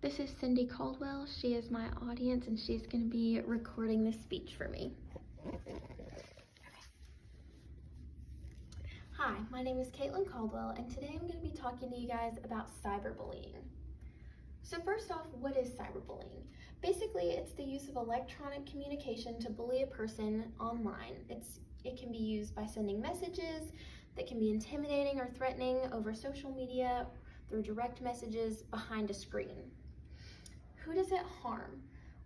This is Katlyn Caldwell. She is my audience and she's going to be recording this speech for me. Hi, my name is Katlyn Caldwell and today I'm going to be talking to you guys about cyberbullying. So first off, what is cyberbullying? Basically, it's the use of electronic communication to bully a person online. It can be used by sending messages that can be intimidating or threatening over social media, through direct messages, behind a screen. Who does it harm?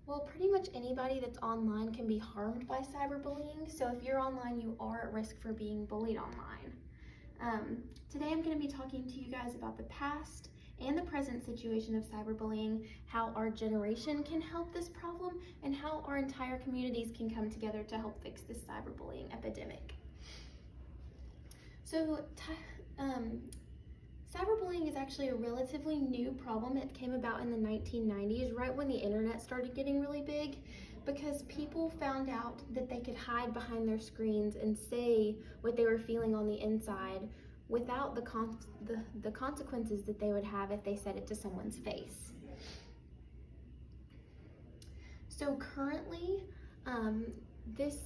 Well, pretty much anybody that's online can be harmed by cyberbullying. So if you're online, you are at risk for being bullied online. Today I'm going to be talking to you guys about the past and the present situation of cyberbullying, how our generation can help this problem, and how our entire communities can come together to help fix this cyberbullying epidemic. So, cyberbullying is actually a relatively new problem. It came about in the 1990s, right when the internet started getting really big, because people found out that they could hide behind their screens and say what they were feeling on the inside without the consequences that they would have if they said it to someone's face. So currently, this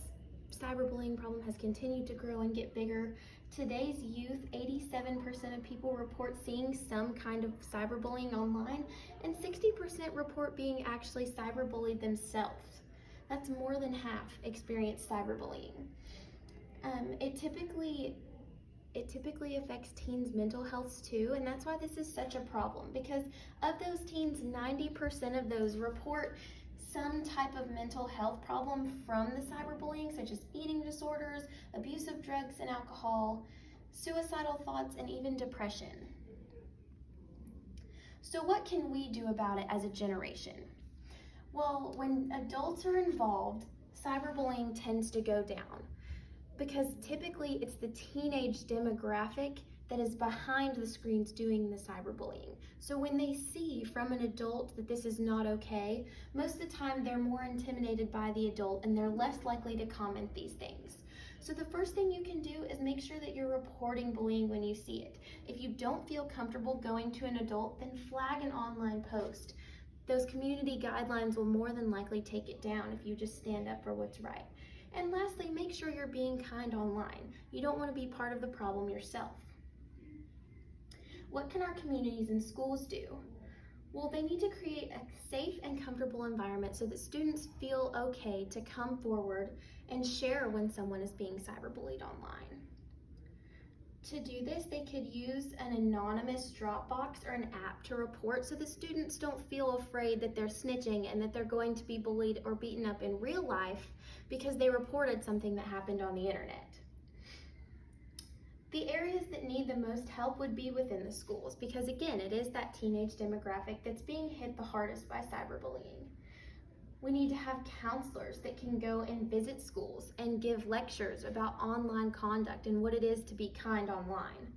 cyberbullying problem has continued to grow and get bigger. Today's youth, 87% of people report seeing some kind of cyberbullying online, and 60% report being actually cyberbullied themselves. That's more than half experience cyberbullying. It typically affects teens' mental health too, and that's why this is such a problem, because of those teens, 90% of those report some type of mental health problem from the cyberbullying, such as eating disorders, abuse of drugs and alcohol, suicidal thoughts, and even depression. So what can we do about it as a generation? Well, when adults are involved, cyberbullying tends to go down, because typically it's the teenage demographic that is behind the screens doing the cyberbullying. So when they see from an adult that this is not okay, most of the time they're more intimidated by the adult and they're less likely to comment these things. So the first thing you can do is make sure that you're reporting bullying when you see it. If you don't feel comfortable going to an adult, then flag an online post. Those community guidelines will more than likely take it down if you just stand up for what's right. And lastly, make sure you're being kind online. You don't want to be part of the problem yourself. What can our communities and schools do? Well, they need to create a safe and comfortable environment so that students feel okay to come forward and share when someone is being cyberbullied online. To do this, they could use an anonymous Dropbox or an app to report so the students don't feel afraid that they're snitching and that they're going to be bullied or beaten up in real life because they reported something that happened on the internet. The areas that need the most help would be within the schools, because again, it is that teenage demographic that's being hit the hardest by cyberbullying. We need to have counselors that can go and visit schools and give lectures about online conduct and what it is to be kind online.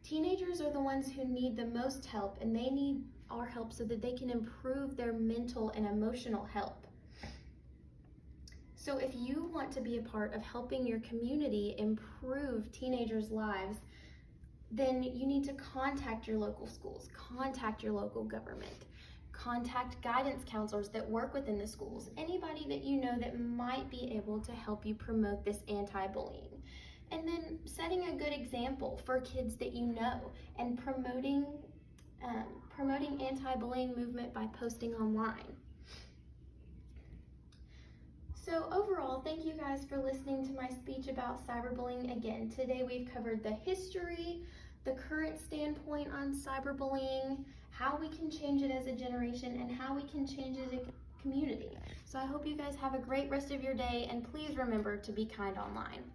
Teenagers are the ones who need the most help, and they need our help so that they can improve their mental and emotional health. So if you want to be a part of helping your community improve teenagers' lives, then you need to contact your local schools, contact your local government, contact guidance counselors that work within the schools, anybody that you know that might be able to help you promote this anti-bullying. And then setting a good example for kids that you know and promoting anti-bullying movement by posting online. So overall, thank you guys for listening to my speech about cyberbullying. Again, today we've covered the history, the current standpoint on cyberbullying, how we can change it as a generation, and how we can change it as a community. So I hope you guys have a great rest of your day, and please remember to be kind online.